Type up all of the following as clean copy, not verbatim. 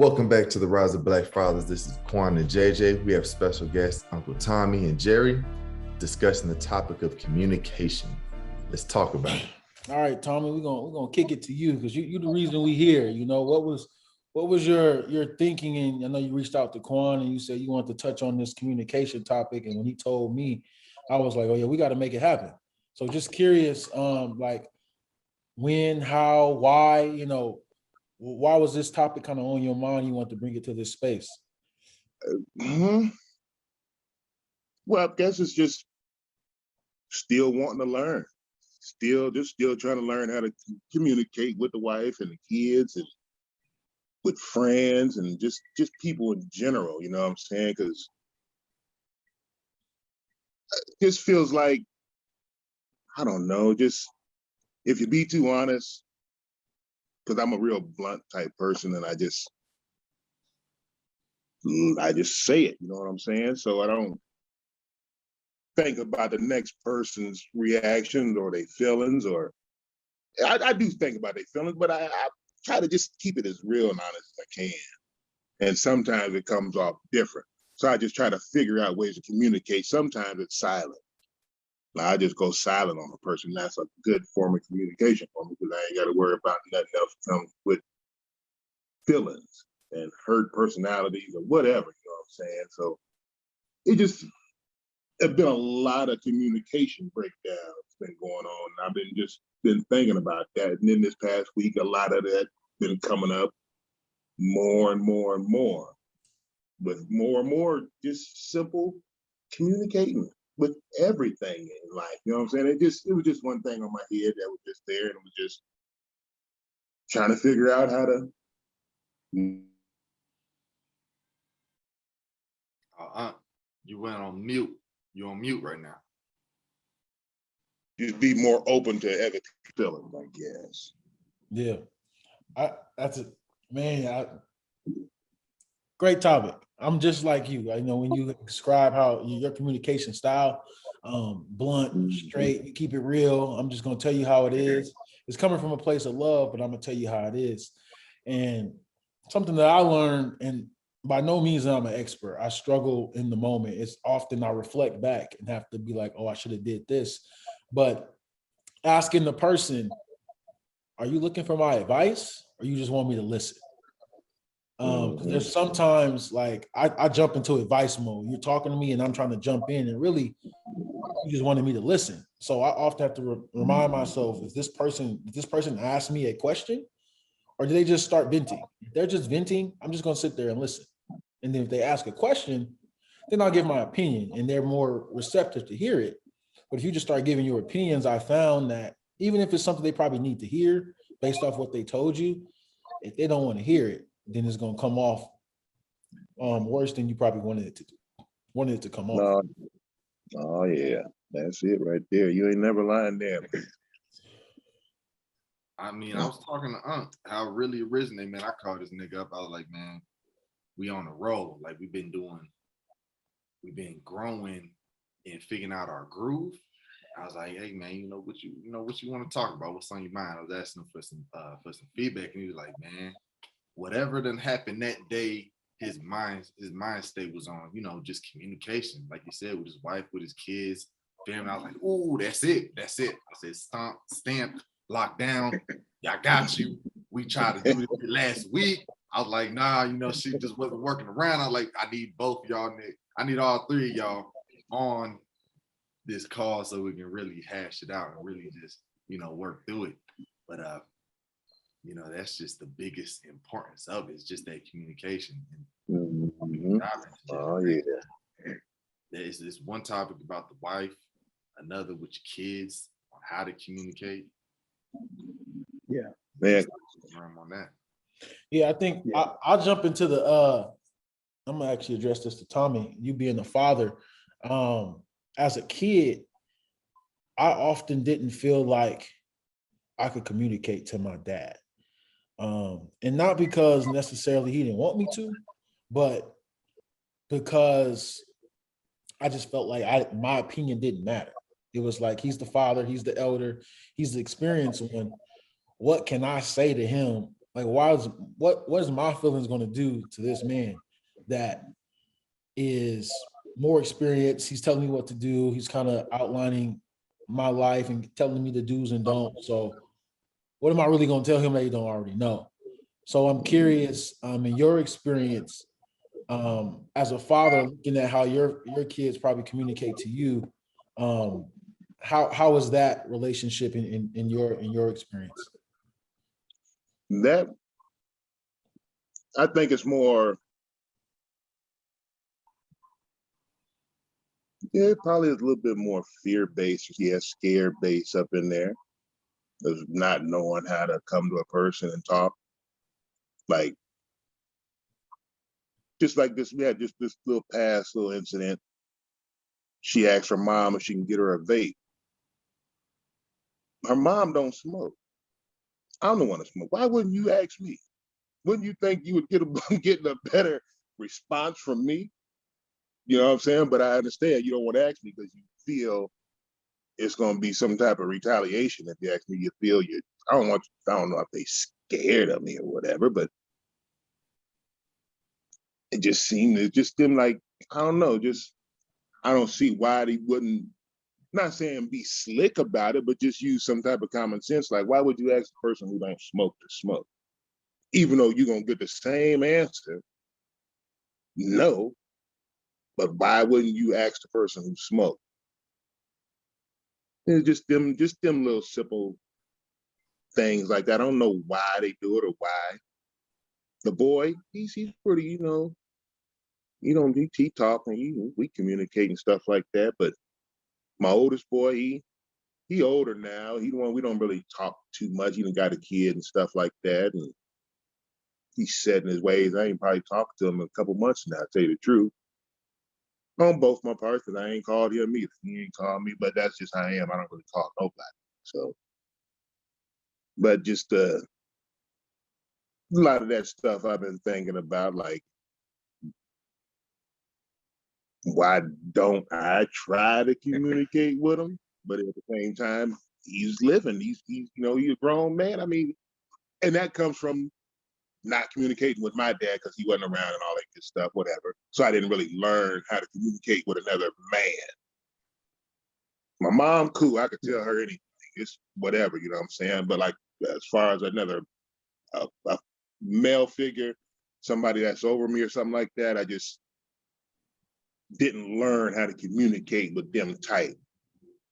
Welcome back to the Rise of Black Fathers. This is Quan and JJ. We have special guests, Uncle Tommy and Jerry, discussing the topic of communication. Let's talk about it. All right, Tommy, we're gonna kick it to you because you're the reason we here. You know, what was your thinking? And I know you reached out to Quan and you said you wanted to touch on this communication topic. And when he told me, I was like, oh yeah, we got to make it happen. So just curious, like when, how, why, why was this topic kind of on your mind? You want to bring it to this space? Well, I guess it's just still wanting to learn, still trying to learn how to communicate with the wife and the kids and with friends and just people in general. You know what I'm saying? Because it just feels like, I don't know, just if you be too honest, because I'm a real blunt type person and I just say it, you know what I'm saying? So I don't think about the next person's reactions or their feelings, or I do think about their feelings, but I try to just keep it as real and honest as I can. And sometimes it comes off different. So I just try to figure out ways to communicate. Sometimes it's silent. I just go silent on a person. That's a good form of communication for me because I ain't got to worry about nothing else that comes with feelings and hurt personalities or whatever, you know what I'm saying? So it's been a lot of communication breakdowns been going on. I've been thinking about that. And then this past week, a lot of that been coming up more and more and more. But more and more just simple communicating with everything in life. You know what I'm saying? It was just one thing on my head that was just there, and it was just trying to figure out how to. You went on mute. You're on mute right now. Just be more open to other feelings, I guess. Yeah, that's it, man. Great topic. I'm just like you. I know when you describe how your communication style, blunt, straight, you keep it real. I'm just gonna tell you how it is. It's coming from a place of love, but I'm gonna tell you how it is. And something that I learned, and by no means I'm an expert. I struggle in the moment. It's often I reflect back and have to be like, oh, I should have did this. But asking the person, are you looking for my advice or you just want me to listen? There's sometimes like I jump into advice mode. You're talking to me and I'm trying to jump in, and really you just wanted me to listen. So I often have to remind myself, did this person ask me a question, or do they just start venting? If they're just venting, I'm just gonna sit there and listen. And then if they ask a question, then I'll give my opinion, and they're more receptive to hear it. But if you just start giving your opinions, I found that even if it's something they probably need to hear based off what they told you, if they don't want to hear it, then it's going to come off worse than you probably wanted it to come off. Oh yeah, that's it right there. You ain't never lying there. I mean, I was talking to Unc, how it really originated, man. I called this nigga up. I was like, man, we on the roll. Like we've been growing and figuring out our groove. I was like, hey man, what you want to talk about? What's on your mind? I was asking him for some feedback, and he was like, man, whatever done happened that day, his mind state was on, just communication, like you said, with his wife, with his kids, family. I was like, ooh, that's it. I said, stamped, locked down. Y'all got you. We tried to do this last week. I was like, nah, she just wasn't working around. I was like, I need both y'all. I need all three of y'all on this call so we can really hash it out and really just, work through it. But that's just the biggest importance of it. It's just that communication. Oh yeah. There's this one topic about the wife, another with your kids on how to communicate. Yeah, man. On that. Yeah, I think I'll jump into the. I'm gonna actually address this to Tommy. You being a father, as a kid, I often didn't feel like I could communicate to my dad. And not because necessarily he didn't want me to, but because I just felt like my opinion didn't matter. It was like, he's the father, he's the elder, he's the experienced one. What can I say to him Like, what is my feelings going to do to this man that is more experienced? He's telling me what to do. He's kind of outlining my life and telling me the do's and don'ts. So what am I really going to tell him that he don't already know? So I'm curious, in your experience, as a father, looking at how your kids probably communicate to you, how is that relationship in your experience? That, I think it's more, yeah, probably is a little bit more fear-based, yeah, scare-based up in there. There's not knowing how to come to a person and talk. Like, just like this, we had just this little incident. She asked her mom if she can get her a vape. Her mom don't smoke. I don't want to smoke. Why wouldn't you ask me? Wouldn't you think you would get a better response from me? You know what I'm saying? But I understand you don't want to ask me because you feel it's going to be some type of retaliation. If you ask me, you feel you. I don't know if they scared of me or whatever, but it just seemed, it just seemed like, I don't know, just, I don't see why they wouldn't, not saying be slick about it, but just use some type of common sense. Like, why would you ask the person who don't smoke to smoke? Even though you're going to get the same answer, no, but why wouldn't you ask the person who smoked? It's just them little simple things like that. I don't know why they do it or why. The boy, he's pretty, he talking, we communicate and stuff like that. But my oldest boy, he older now. We don't really talk too much. He done got a kid and stuff like that, and he's set in his ways. I ain't probably talked to him in a couple months now, to tell you the truth. On both my parts, because I ain't called him either. He ain't called me, but that's just how I am. I don't really call nobody. So, but just a lot of that stuff I've been thinking about, like, why don't I try to communicate with him? But at the same time, he's living. He's he's a grown man. I mean, and that comes from not communicating with my dad because he wasn't around and all that good stuff, whatever. So I didn't really learn how to communicate with another man. My mom, cool, I could tell her anything. It's whatever, you know what I'm saying? But like, as far as another a male figure, somebody that's over me or something like that, I just didn't learn how to communicate with them type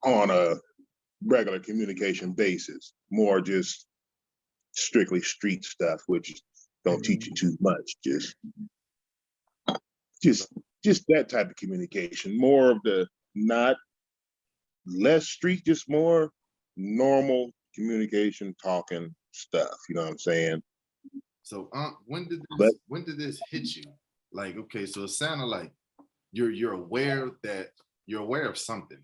on a regular communication basis. More just strictly street stuff, which don't teach you too much. Just that type of communication. More of the not less street, just more normal communication, talking stuff. You know what I'm saying? So when did this hit you? Like, okay, so it sounded like you're aware of something,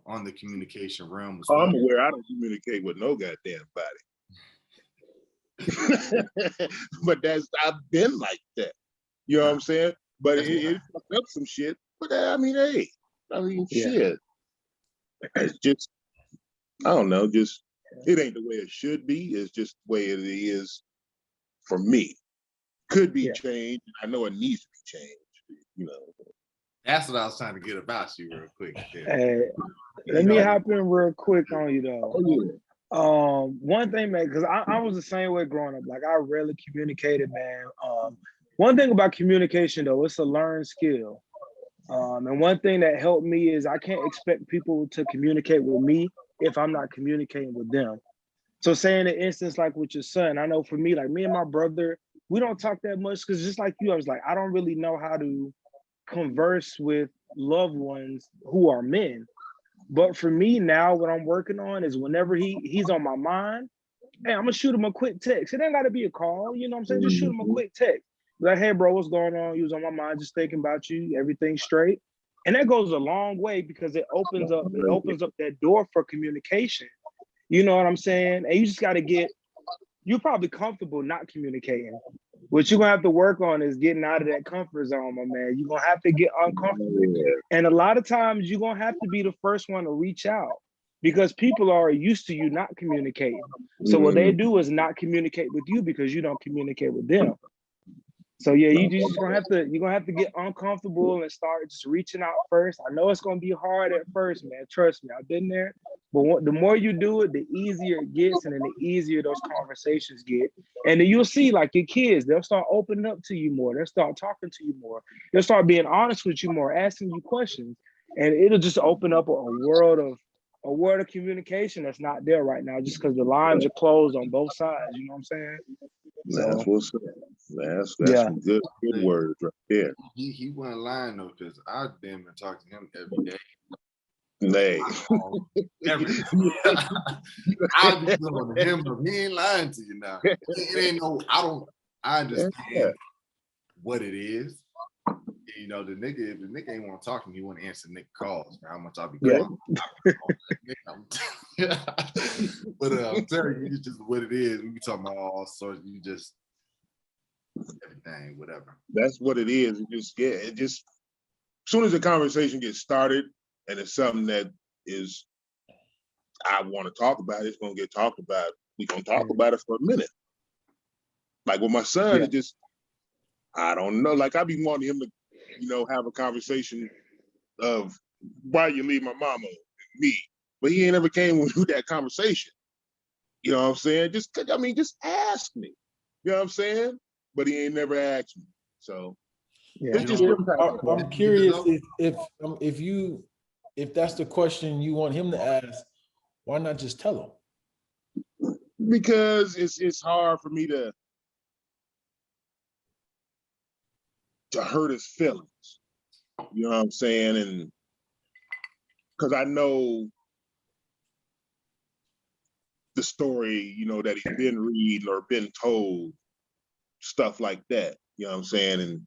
on the communication realm. I'm aware I don't communicate with no goddamn body. But I've been like that. You know what I'm saying? But it fucked up some shit. But hey, shit. It's just, I don't know, just, it ain't the way it should be. It's just the way it is for me. Could be changed. I know it needs to be changed, That's what I was trying to get about you real quick. Hey, let me hop in real quick on you though. Oh, yeah. One thing, man, because I was the same way growing up. Like, I rarely communicated, man. One thing about communication though, it's a learned skill. And one thing that helped me is I can't expect people to communicate with me if I'm not communicating with them. So say in an instance like with your son, I know for me, like me and my brother, we don't talk that much because just like you, I was like, I don't really know how to converse with loved ones who are men. But for me now, what I'm working on is whenever he's on my mind, hey, I'm gonna shoot him a quick text. It ain't gotta be a call, you know what I'm saying? Just shoot him a quick text. Like, hey bro, what's going on? He was on my mind, just thinking about you, everything straight. And that goes a long way because it opens up that door for communication. You know what I'm saying? And you just gotta you're probably comfortable not communicating. What you're gonna have to work on is getting out of that comfort zone, my man. You're gonna have to get uncomfortable. And a lot of times you're gonna have to be the first one to reach out. because people are used to you not communicating. So what they do is not communicate with you because you don't communicate with them. So yeah, you're gonna have to get uncomfortable and start just reaching out first. I know it's gonna be hard at first, man. Trust me, I've been there. But the more you do it, the easier it gets, and then the easier those conversations get. And then you'll see, like your kids, they'll start opening up to you more. They'll start talking to you more. They'll start being honest with you more, asking you questions, and it'll just open up a world of communication that's not there right now, just because the lines are closed on both sides. You know what I'm saying? That's what's up. That's Yeah. some good words right there. He wasn't lying though, because I damn near talk to him every day. Nay. Every I be going to him, but he ain't lying to you now. It ain't no. I understand what it is. You know, the nigga, if the nigga ain't want to talk to me, he want to answer nigga calls for how much I be calling. But I'm telling you, it's just what it is. We be talking about all sorts. You just everything, whatever. That's what it is. It just as soon as the conversation gets started and it's something that is I want to talk about, it's gonna get talked about. We're gonna talk about it for a minute. Like with my son, it just I don't know. Like I be wanting him to, have a conversation of why you leave my mama and me. But he ain't ever came with that conversation. You know what I'm saying? Just ask me. You know what I'm saying? But he ain't never asked me. So it's just I'm curious if that's the question you want him to ask, why not just tell him? Because it's hard for me to hurt his feelings. You know what I'm saying? And because I know the story, that he's been reading or been told, stuff like that. You know what I'm saying? And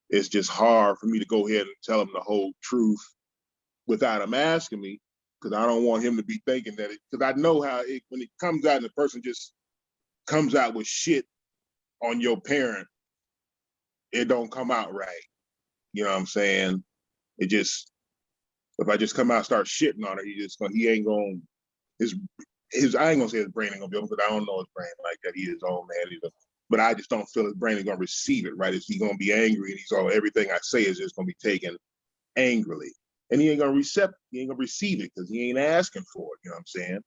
it's just hard for me to go ahead and tell him the whole truth without him asking me, because I don't want him to be thinking that because I know how when it comes out and the person just comes out with shit on your parent, it don't come out right. You know what I'm saying? It just, if I just come out and start shitting on her, he ain't gonna, I ain't gonna say his brain ain't gonna be open, because I don't know his brain like that. He is old man, but I just don't feel his brain is gonna receive it, right? Is he gonna be angry and everything I say is just gonna be taken angrily. And he ain't gonna receive it because he ain't asking for it, you know what I'm saying?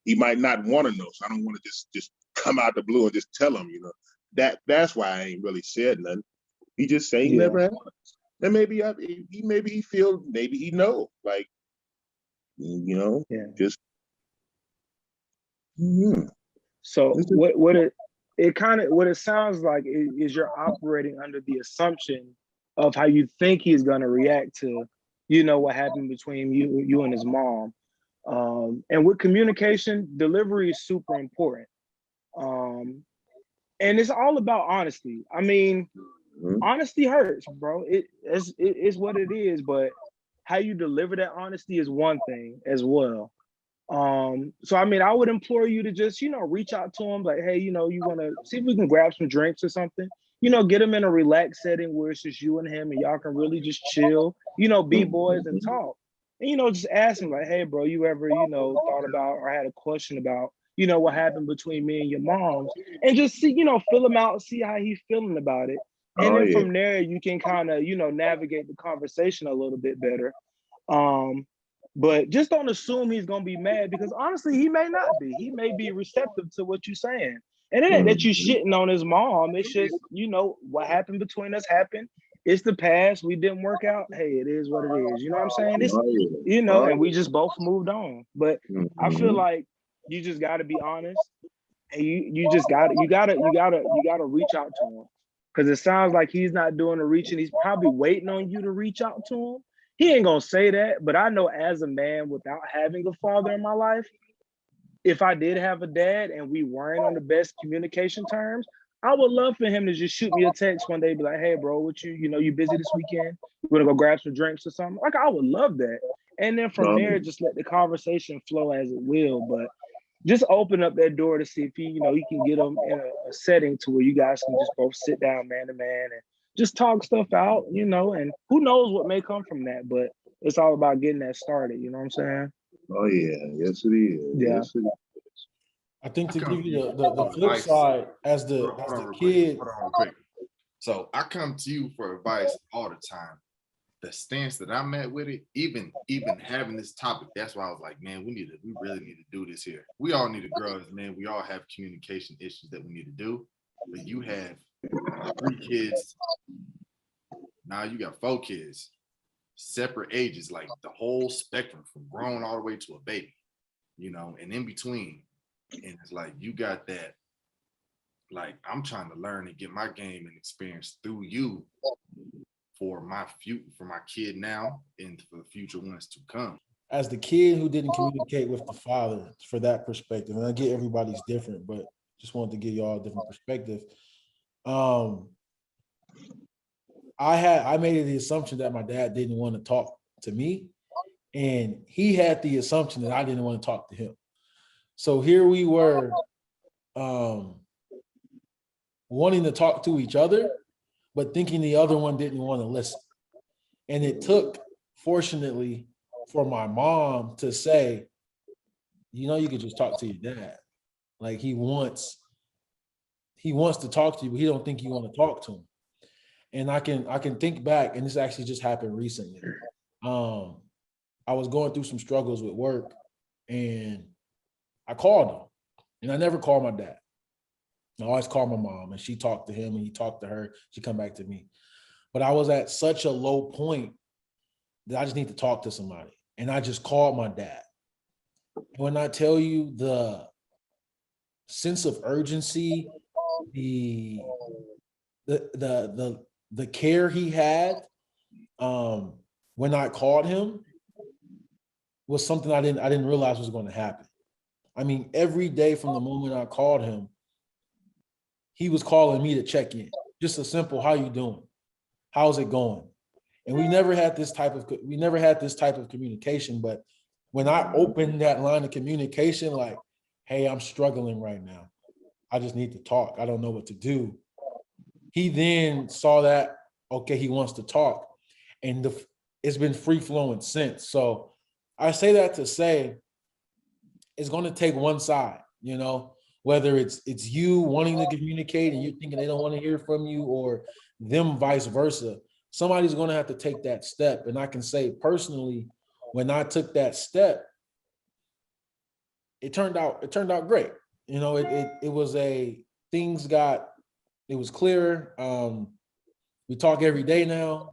He might not want to know, so I don't want to just come out the blue and just tell him, That's why I ain't really said nothing. He just saying he never asked. And maybe he know, like, just. So what it sounds like is you're operating under the assumption of how you think he's gonna react to, what happened between you and his mom. And with communication, delivery is super important. And it's all about honesty. I mean, honesty hurts, bro. It's what it is, but how you deliver that honesty is one thing as well. So I mean, I would implore you to just, reach out to him, like, hey, you want to see if we can grab some drinks or something, get him in a relaxed setting where it's just you and him and y'all can really just chill, be boys and talk. And, just ask him like, hey, bro, you ever, thought about or had a question about, what happened between me and your mom, and just see, fill him out, see how he's feeling about it. And then from there, you can kind of, navigate the conversation a little bit better. But just don't assume he's gonna be mad, because honestly, he may not be. He may be receptive to what you're saying. And it ain't that you shitting on his mom. It's just, what happened between us happened. It's the past. We didn't work out. Hey, it is what it is. You know what I'm saying? It's, and we just both moved on. But I feel like you just gotta be honest. And you gotta reach out to him. Because it sounds like he's not doing the reaching. He's probably waiting on you to reach out to him. He ain't gonna say that, but I know as a man without having a father in my life, if I did have a dad and we weren't on the best communication terms, I would love for him to just shoot me a text one day, be like, hey, bro, what you busy this weekend? We're gonna go grab some drinks or something. Like, I would love that. And then from there, just let the conversation flow as it will. But just open up that door to see if he can get him in a setting to where you guys can just both sit down man to man and just talk stuff out, and who knows what may come from that, but it's all about getting that started. You know what I'm saying? Oh yeah, yes it is. Yeah. Yes it is. I think I to come give to you you the for flip advice. side, as Hold the on real quick. kid, Hold on real quick. So I come to you for advice all the time. The stance that I'm at with it, even having this topic, that's why I was like, man, we really need to do this here. We all need to grow as men. We all have communication issues that we need to do. But you have 3 kids, now you got 4 kids, separate ages, like the whole spectrum from grown all the way to a baby, and in between. And it's like you got that. Like I'm trying to learn and get my game and experience through you for my kid now and for the future ones to come. as the kid who didn't communicate with the father, for that perspective, and I get everybody's different, but just wanted to give y'all a different perspective. I made the assumption that my dad didn't want to talk to me, and he had the assumption that I didn't want to talk to him. So here we were, wanting to talk to each other, but thinking the other one didn't want to listen. And it took, fortunately, for my mom to say, you could just talk to your dad. Like he wants to talk to you, but he don't think you want to talk to him. And I can think back, and this actually just happened recently. I was going through some struggles with work, and I called him, and I never called my dad. I always called my mom, and she talked to him, and he talked to her. She come back to me. But I was at such a low point that I just need to talk to somebody. And I just called my dad. And when I tell you the sense of urgency, the care he had, when I called him, was something I didn't realize was going to happen. I mean, every day from the moment I called him, he was calling me to check in. Just a simple, how you doing? How's it going? And we never had this type of communication. But when I opened that line of communication, like, hey, I'm struggling right now. I just need to talk. I don't know what to do. He then saw that, okay, he wants to talk. And it's been free flowing since. So I say that to say it's going to take one side, whether it's you wanting to communicate and you're thinking they don't want to hear from you, or them vice versa. Somebody's going to have to take that step. And I can say personally, when I took that step, it turned out great. It was it was clearer. We talk every day now,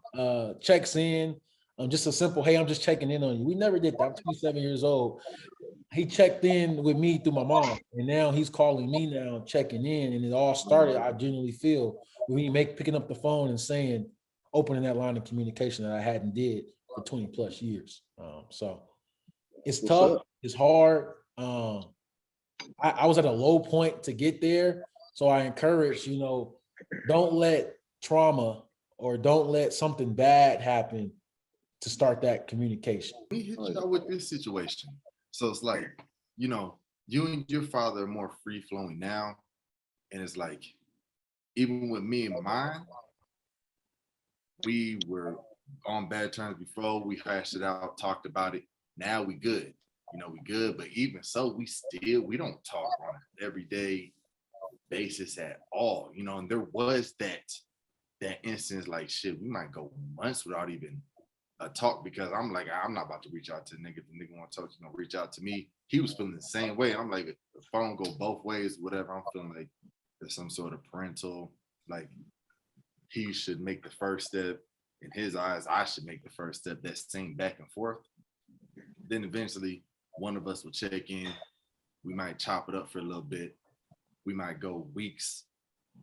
checks in, just a simple, hey, I'm just checking in on you. We never did that. I'm 27 years old. He checked in with me through my mom, and now he's calling me now, checking in. And it all started, I genuinely feel, when he picking up the phone and opening that line of communication that I hadn't did for 20 plus years. So it's tough, it's hard. I was at a low point to get there. So I encourage, don't let trauma or don't let something bad happen to start that communication. Let me hit you out with this situation. So it's like, you and your father are more free flowing now. And it's like, even with me and mine, we were on bad terms before. We hashed it out, talked about it. Now we good. We good. But even so, we don't talk on an everyday basis at all. And there was that instance, like, shit, we might go months without even a talk, because I'm like, I'm not about to reach out to the nigga. If the nigga want to talk, reach out to me. He was feeling the same way. I'm like, the phone go both ways, whatever. I'm feeling like there's some sort of parental, like, he should make the first step. In his eyes, I should make the first step. That same back and forth. Then eventually one of us will check in. We might chop it up for a little bit. We might go weeks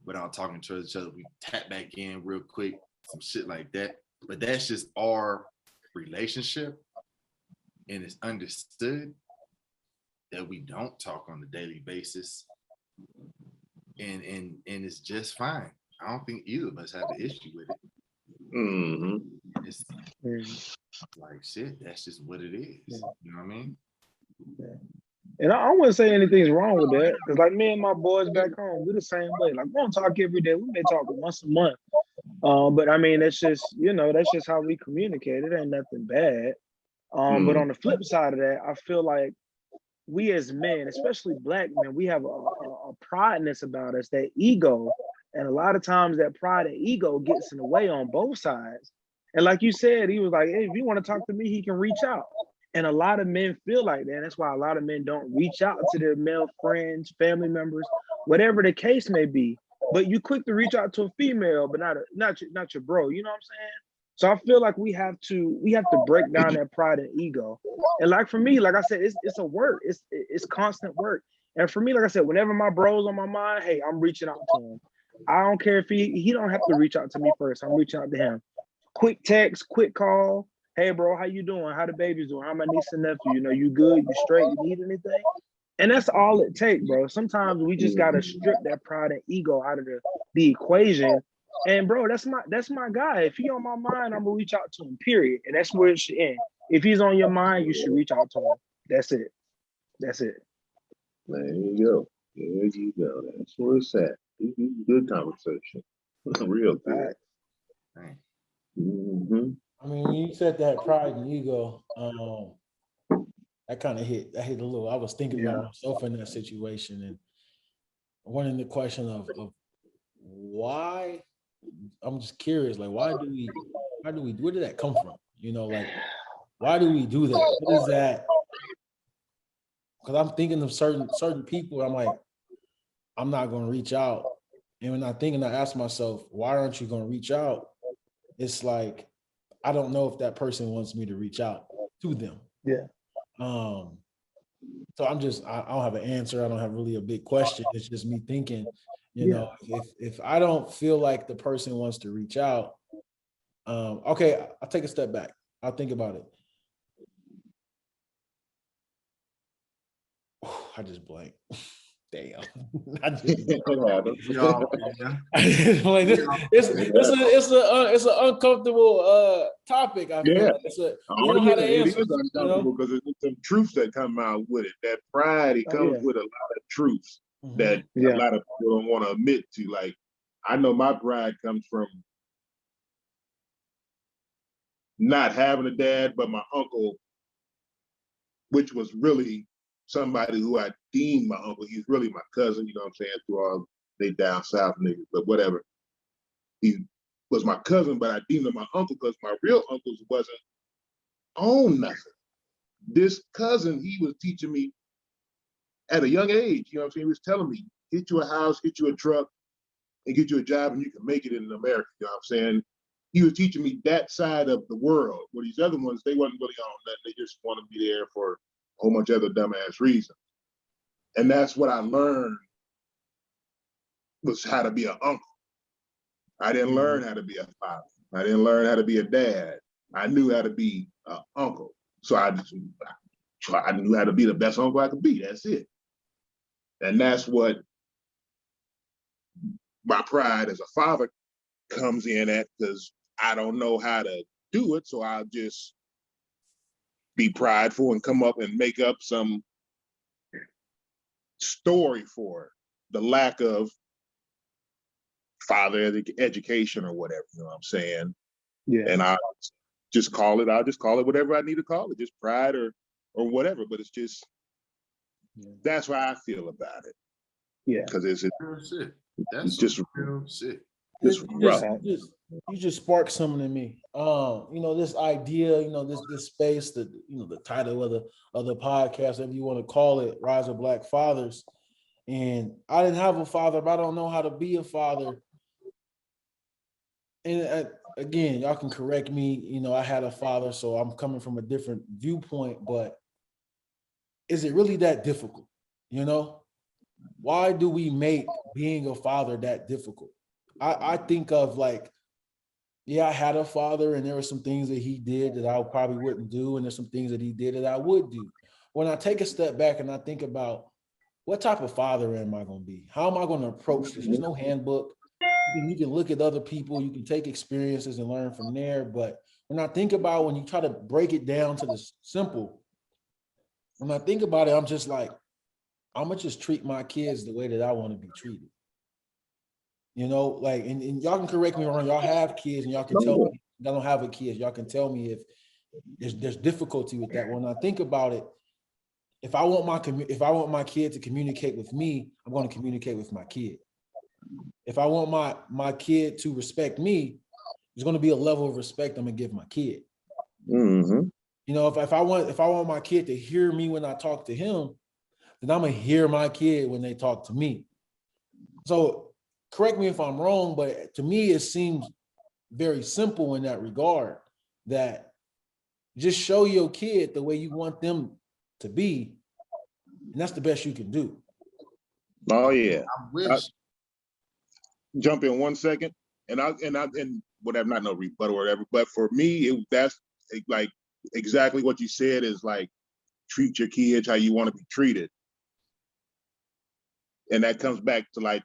without talking to each other. We tap back in real quick, some shit like that. But that's just our relationship. And it's understood that we don't talk on a daily basis. And it's just fine. I don't think either of us have an issue with it. Mm-hmm. It's like, shit, that's just what it is. You know what I mean? And I wouldn't say anything's wrong with that. Because like me and my boys back home, we're the same way. Like we don't talk every day. We may talk once a month. But I mean, that's just, that's just how we communicate. It ain't nothing bad. But on the flip side of that, I feel like we as men, especially black men, we have a prideness about us, that ego. And a lot of times that pride and ego gets in the way on both sides. And like you said, he was like, hey, if you want to talk to me, he can reach out. And a lot of men feel like that. That's why a lot of men don't reach out to their male friends, family members, whatever the case may be. But you quick to reach out to a female, but not your bro. You know what I'm saying? So I feel like we have to break down that pride and ego. And like for me, like I said, it's a work. It's constant work. And for me, like I said, whenever my bro's on my mind, hey, I'm reaching out to him. I don't care if he don't have to reach out to me first. I'm reaching out to him. Quick text, quick call. Hey, bro, how you doing? How the baby's doing? How my niece and nephew? You know, you good? You straight? You need anything? And that's all it takes, bro. Sometimes we just gotta strip that pride and ego out of the equation. And bro, that's my guy. If he on my mind, I'm gonna reach out to him. Period. And that's where it should end. If he's on your mind, you should reach out to him. That's it. That's it. There you go. There you go. That's where it's at. Good conversation. Real good. Right. Mm-hmm. I mean, when you said that pride and ego, that kind of hit a little. I was thinking about myself in that situation and wondering the question of why. I'm just curious, like, why do we, where did that come from? You know, like, why do we do that? What is that? Because I'm thinking of certain people, I'm like, I'm not going to reach out. And when I'm thinking, I ask myself, why aren't you going to reach out? It's like, I don't know if that person wants me to reach out to them. Yeah. So I don't have an answer. I don't have really a big question. It's just me thinking, you know, if I don't feel like the person wants to reach out, okay, I'll take a step back. I'll think about it. I just blanked. Damn. It's an uncomfortable topic. I feel like it's it is uncomfortable because there's some truths that come out with it. That pride, it comes with a lot of truths that a lot of people don't want to admit to. Like, I know my pride comes from not having a dad, but my uncle, which was really somebody who I deemed my uncle. He's really my cousin, you know what I'm saying, through all they down south niggas, but whatever. He was my cousin, but I deemed him my uncle because my real uncles wasn't on nothing. This cousin, he was teaching me at a young age, you know what I'm saying? He was telling me, get you a house, get you a truck, and get you a job, and you can make it in America, you know what I'm saying? He was teaching me that side of the world, where these other ones, they wasn't really on that. They just want to be there for a whole bunch of other dumbass reasons. And that's what I learned, was how to be an uncle. I didn't learn how to be a father. I didn't learn how to be a dad. I knew how to be an uncle. So I knew how to be the best uncle I could be. That's it. And that's what my pride as a father comes in at, because I don't know how to do it. So I'll just be prideful and come up and make up some story for the lack of father education or whatever, you know what I'm saying? Yeah. And I'll just call it whatever I need to call it, just pride or whatever. But it's just, that's how I feel about it. Yeah. Because it's just real shit. You just sparked something in me. You know, this idea, you know, this space, that, you know, the title of the podcast, whatever you want to call it, Rise of Black Fathers. And I didn't have a father, but I don't know how to be a father. And again, y'all can correct me. You know, I had a father, so I'm coming from a different viewpoint, but is it really that difficult? You know, why do we make being a father that difficult? I think of, like, yeah, I had a father and there were some things that he did that I probably wouldn't do. And there's some things that he did that I would do. When I take a step back and I think about, what type of father am I going to be? How am I going to approach this? There's no handbook. You can look at other people, you can take experiences and learn from there. But when I think about, when you try to break it down to the simple, when I think about it, I'm just like, I'm going to just treat my kids the way that I want to be treated. You know, like, and y'all can correct me wrong. Y'all have kids and y'all can tell me, I don't have a kid. Y'all can tell me there's difficulty with that. When I think about it, if I want my kid to communicate with me, I'm going to communicate with my kid. If I want my kid to respect me, there's going to be a level of respect I'm going to give my kid. Mm-hmm. You know, if I want my kid to hear me when I talk to him, then I'm going to hear my kid when they talk to me. So correct me if I'm wrong, but to me, it seems very simple in that regard, that just show your kid the way you want them to be, and that's the best you can do. Oh yeah. I wish. Jump in 1 second, and whatever, not no rebuttal or whatever, but for me, that's like exactly what you said, is like treat your kids how you want to be treated. And that comes back to like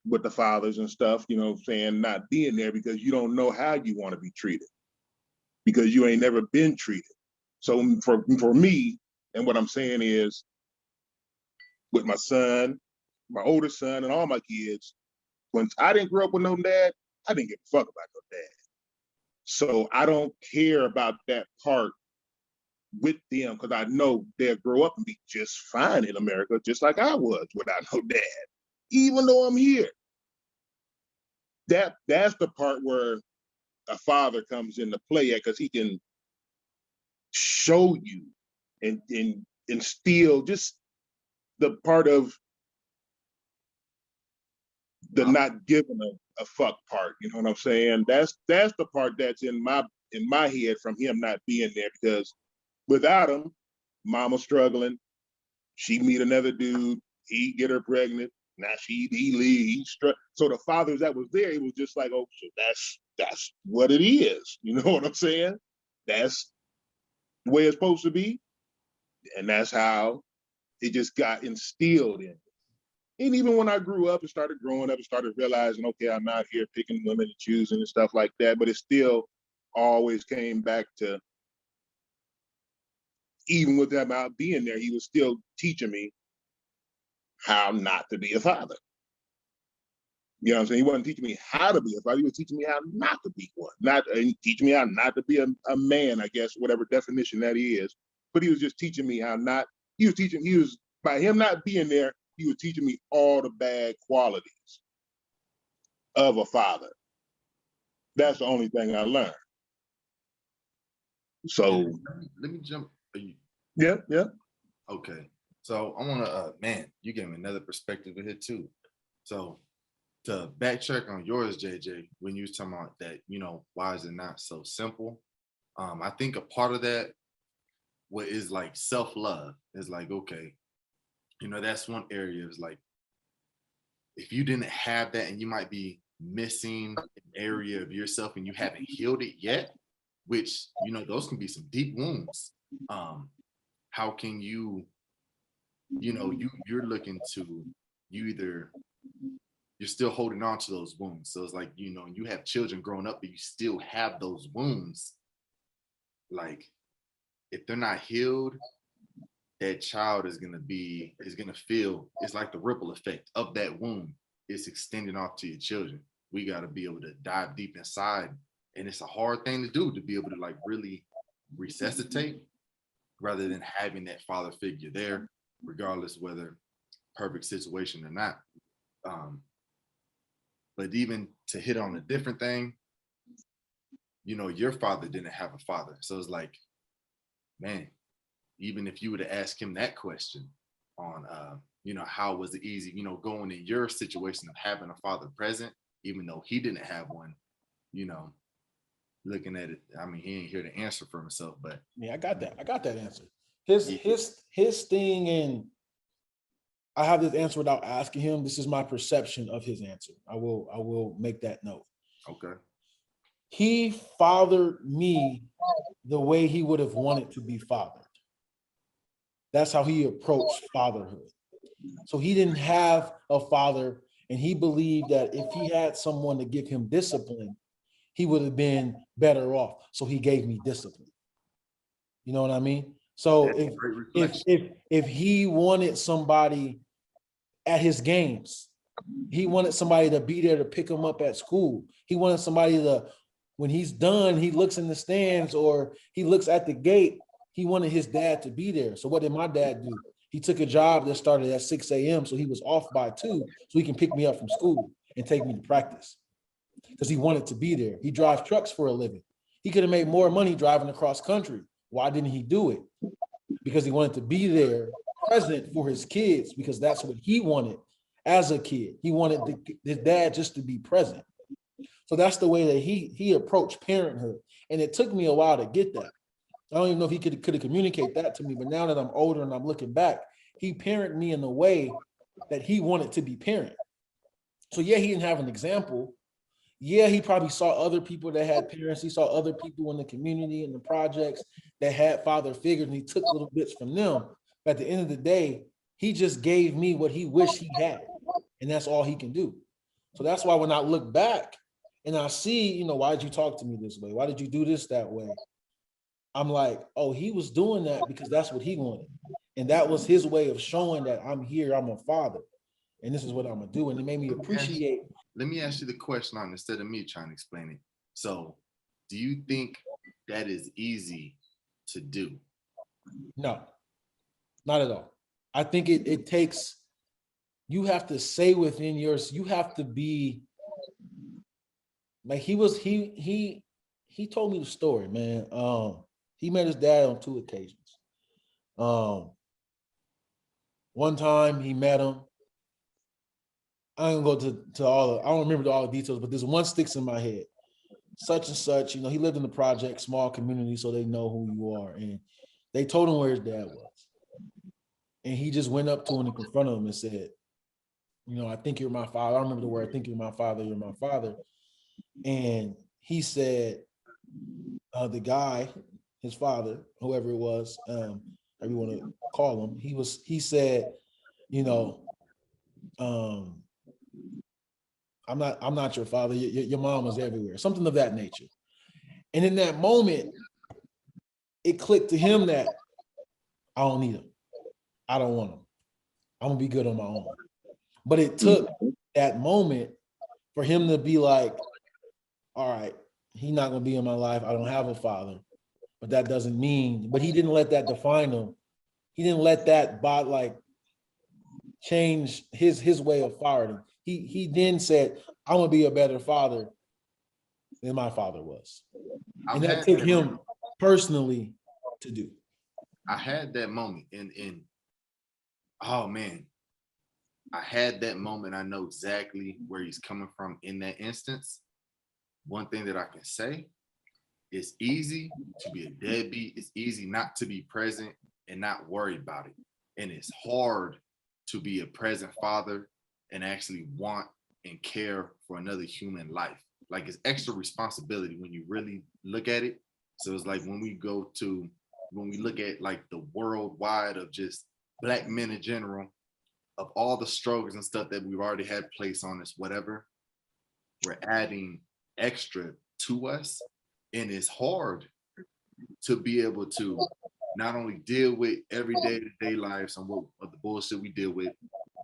with the fathers and stuff, you know what I'm saying, not being there because you don't know how you want to be treated, because you ain't never been treated. So for me, and what I'm saying is, with my son, my older son, and all my kids, when I didn't grow up with no dad, I didn't give a fuck about no dad. So I don't care about that part with them, because I know they'll grow up and be just fine in America, just like I was without no dad, even though I'm here. That's the part where a father comes into play at, because he can show you and instill just the part of the not giving a fuck part. You know what I'm saying? That's the part that's in my head from him not being there, because without him, mama struggling, she meet another dude, he get her pregnant, now he leave, so the fathers that was there, it was just like, oh, so that's what it is. You know what I'm saying? That's the way it's supposed to be, and that's how it just got instilled in me. And even when I grew up and started growing up and started realizing, okay, I'm out here picking women and choosing and stuff like that, but it still always came back to, even with him out being there, he was still teaching me how not to be a father. You know what I'm saying? He wasn't teaching me how to be a father. He was teaching me how not to be one. Teaching me how not to be a man, I guess, whatever definition that is. But he was just teaching me how not, by him not being there, he was teaching me all the bad qualities of a father. That's the only thing I learned. So let me jump. Yeah. Okay. So I want to, man, you gave me another perspective of it too. So to backtrack on yours, JJ, when you was talking about that, you know, why is it not so simple? I think a part of that, what is like self-love, is like, okay, you know, that's one area, is like, if you didn't have that, and you might be missing an area of yourself and you haven't healed it yet, which, you know, those can be some deep wounds. How can you know, you're looking to, you're still holding on to those wounds. So it's like, you know, you have children growing up, but you still have those wounds. Like, if they're not healed, that child is gonna feel, it's like the ripple effect of that wound. It's extending off to your children. We got to be able to dive deep inside, and it's a hard thing to do, to be able to like really resuscitate, rather than having that father figure there, regardless whether perfect situation or not. But even to hit on a different thing, you know, your father didn't have a father, so it's like, man, even if you were to ask him that question on, you know, how was it easy, you know, going in your situation of having a father present, even though he didn't have one, you know, looking at it, I mean, he ain't here to answer for himself, but yeah, I got that answer. His thing, and I have this answer without asking him. This is my perception of his answer. I will make that note. okay. He fathered me the way he would have wanted to be fathered. That's how he approached fatherhood. So he didn't have a father, and he believed that if he had someone to give him discipline, he would have been better off. So he gave me discipline. You know what I mean? So if he wanted somebody at his games, he wanted somebody to be there to pick him up at school, he wanted somebody to when he's done, he looks in the stands or he looks at the gate. He wanted his dad to be there. So what did my dad do? He took a job that started at 6 a.m. So he was off by 2, so he can pick me up from school and take me to practice because he wanted to be there. He drives trucks for a living. He could have made more money driving across country. Why didn't he do it? Because he wanted to be there, present for his kids, because that's what he wanted as a kid. He wanted his dad just to be present. So that's the way that he approached parenthood. And it took me a while to get that. I don't even know if he could have communicated that to me, but now that I'm older and I'm looking back, he parented me in a way that he wanted to be parent. So yeah, he didn't have an example. Yeah, he probably saw other people that had parents. He saw other people in the community and the projects that had father figures, and he took little bits from them. But at the end of the day, he just gave me what he wished he had, and that's all he can do. So that's why when I look back and I see, you know, why did you talk to me this way? Why did you do this that way? I'm like, oh, he was doing that because that's what he wanted. And that was his way of showing that I'm here, I'm a father, and this is what I'm gonna do. And it made me appreciate. Let me ask you the question on instead of me trying to explain it. So do you think that is easy to do? No, not at all. I think it takes, you have to say within yours, you have to be like he told me the story, man. He met his dad on 2 occasions. One time he met him. I don't go to all I don't remember all the details, but there's one sticks in my head. Such and such, you know, he lived in the project, small community, so they know who you are. And they told him where his dad was. And he just went up to him and confronted him and said, you know, I think you're my father. I don't remember the word, I think you're my father, you're my father. And he said, the guy, his father, whoever it was, however you want to call him, he said, you know, I'm not your father. Your mom was everywhere, something of that nature. And in that moment, it clicked to him that I don't need him. I don't want him. I'm gonna be good on my own. But it took that moment for him to be like, all right, he's not gonna be in my life. I don't have a father, but that doesn't mean, but he didn't let that define him. He didn't let that change his way of fathering. He then said, I'm gonna be a better father than my father was. And that took him personally to do. I had that moment in oh man, I had that moment. I know exactly where he's coming from in that instance. One thing that I can say, it's easy to be a deadbeat. It's easy not to be present and not worry about it. And it's hard to be a present father and actually want and care for another human life. Like, it's extra responsibility when you really look at it. So it's like when we look at like the worldwide of just Black men in general, of all the struggles and stuff that we've already had placed on us, whatever, we're adding extra to us. And it's hard to be able to not only deal with everyday to day lives and what the bullshit we deal with,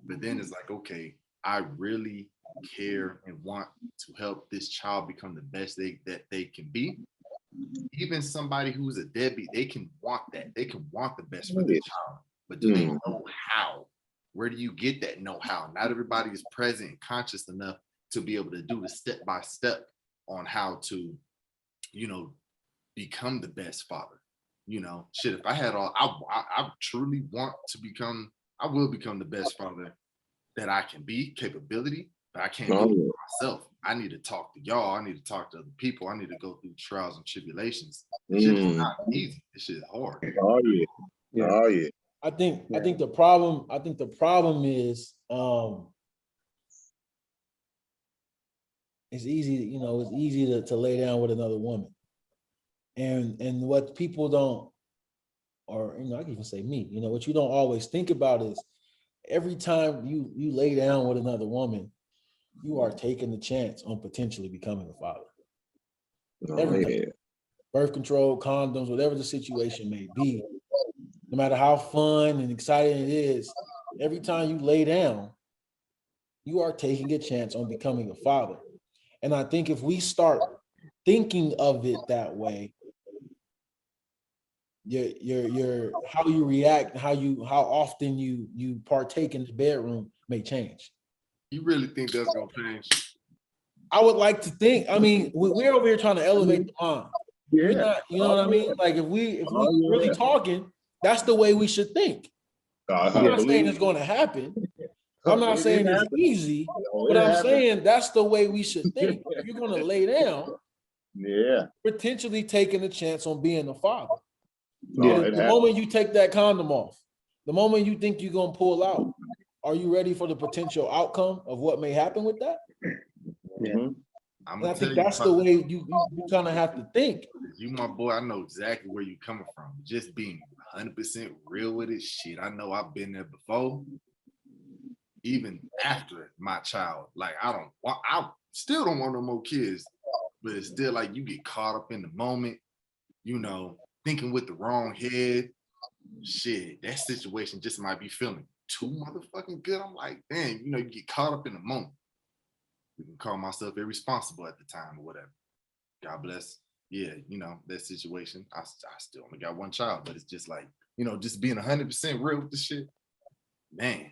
but then it's like, okay, I really care and want to help this child become the best that they can be. Even somebody who's a deadbeat, they can want that. They can want the best for their child, but do they know how? Where do you get that know-how? Not everybody is present and conscious enough to be able to do the step-by-step on how to, you know, become the best father. You know, shit, if I had all, I truly want to become, I will become the best father that I can be, capability, but I can't do it myself. I need to talk to y'all. I need to talk to other people. I need to go through trials and tribulations. This shit is not easy. This shit is hard. Oh yeah. Oh yeah. I think the problem is it's easy, you know, it's easy to lay down with another woman. And what people don't, or you know, I can even say me, you know, what you don't always think about is every time you lay down with another woman, you are taking the chance on potentially becoming a father. Everything. Birth control, condoms, whatever the situation may be, no matter how fun and exciting it is, every time you lay down, you are taking a chance on becoming a father. And I think if we start thinking of it that way, your how you react, how often you partake in the bedroom may change. You really think that's gonna change? I would like to think. I mean, we're over here trying to elevate the mind. You're not, you know what I mean? Like if we really talking, that's the way we should think. I'm not saying it's going to happen. I'm not saying it's easy, but I'm saying that's the way we should think. If you're going to lay down, potentially taking a chance on being a father. The moment you take that condom off, the moment you think you're going to pull out, are you ready for the potential outcome of what may happen with that? Yeah. I think that's the way you kind of have to think. You, my boy, I know exactly where you're coming from. Just being 100% real with it. Shit, I know I've been there before. Even after my child, like I still don't want no more kids, but it's still like you get caught up in the moment, you know, thinking with the wrong head. Shit, that situation just might be feeling too motherfucking good. I'm like, damn, you know, you get caught up in the moment. You can call myself irresponsible at the time or whatever. God bless. Yeah, you know, that situation. I still only got one child, but it's just like, you know, just being 100% real with the shit. Man,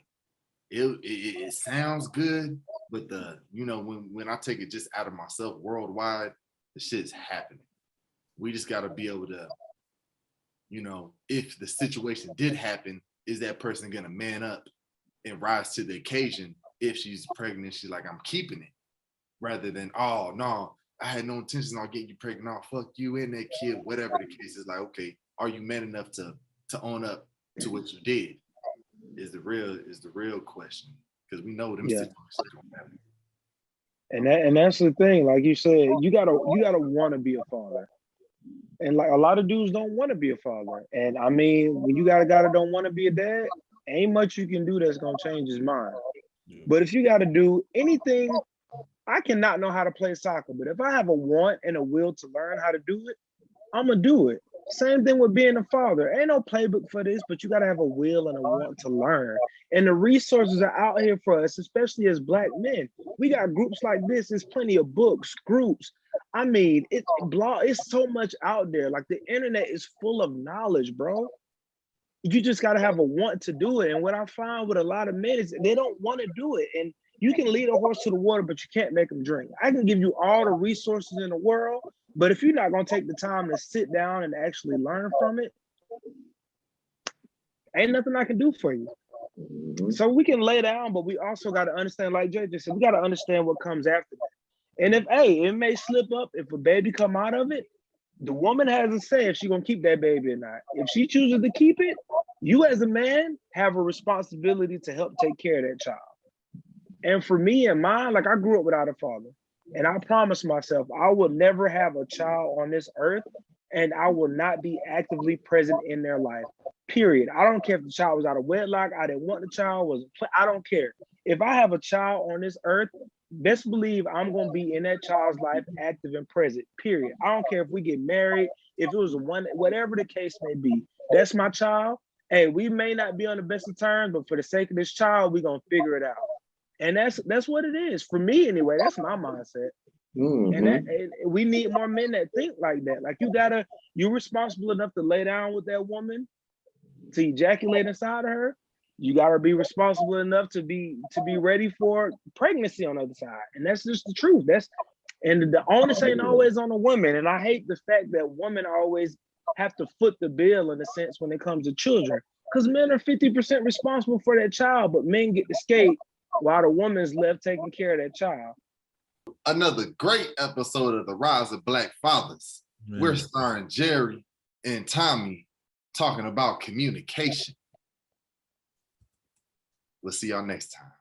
it sounds good, but you know, when I take it just out of myself worldwide, the shit's happening. We just got to be able to, you know, if the situation did happen, is that person gonna man up and rise to the occasion? If she's pregnant, she's like, I'm keeping it, rather than, oh no, I had no intentions on getting you pregnant. Oh, fuck you and that kid, whatever the case is. Like, okay, are you man enough to own up to what you did? Is the real question, because we know them situations don't happen. And that's the thing. Like you said, you gotta want to be a father, and like a lot of dudes don't want to be a father. And I mean, when you got a guy that don't want to be a dad, ain't much you can do that's gonna change his mind. But if you got to do anything, I cannot know how to play soccer, but if I have a want and a will to learn how to do it, I'm gonna do it. Same thing with being a father. Ain't no playbook for this, but you got to have a will and a want to learn. And the resources are out here for us, especially as Black men. We got groups like this. There's plenty of books, groups. I mean, it's so much out there. Like the internet is full of knowledge, bro. You just got to have a want to do it. And what I find with a lot of men is they don't want to do it. And you can lead a horse to the water, but you can't make them drink. I can give you all the resources in the world, but if you're not going to take the time to sit down and actually learn from it, ain't nothing I can do for you. So we can lay down, but we also got to understand, like Jay just said, we got to understand what comes after that. And if, hey, it may slip up, if a baby come out of it, the woman has a say if she's going to keep that baby or not. If she chooses to keep it, you as a man have a responsibility to help take care of that child. And for me and mine, like I grew up without a father. And I promised myself I will never have a child on this earth and I will not be actively present in their life, period. I don't care if the child was out of wedlock, I didn't want the child, I don't care. If I have a child on this earth, best believe I'm going to be in that child's life active and present, period. I don't care if we get married, if it was whatever the case may be. That's my child. Hey, we may not be on the best of terms, but for the sake of this child, we're going to figure it out. And that's what it is for me anyway. That's my mindset. And we need more men that think like that. Like you're responsible enough to lay down with that woman, to ejaculate inside of her. You gotta be responsible enough to be ready for pregnancy on the other side. And that's just the truth. And the onus ain't always on the woman. And I hate the fact that women always have to foot the bill in a sense when it comes to children. Because men are 50% responsible for that child, but men get to skate while the woman's left taking care of that child. Another great episode of the Rise of Black Fathers. Man. We're starring Jerry and Tommy talking about communication. We'll see y'all next time.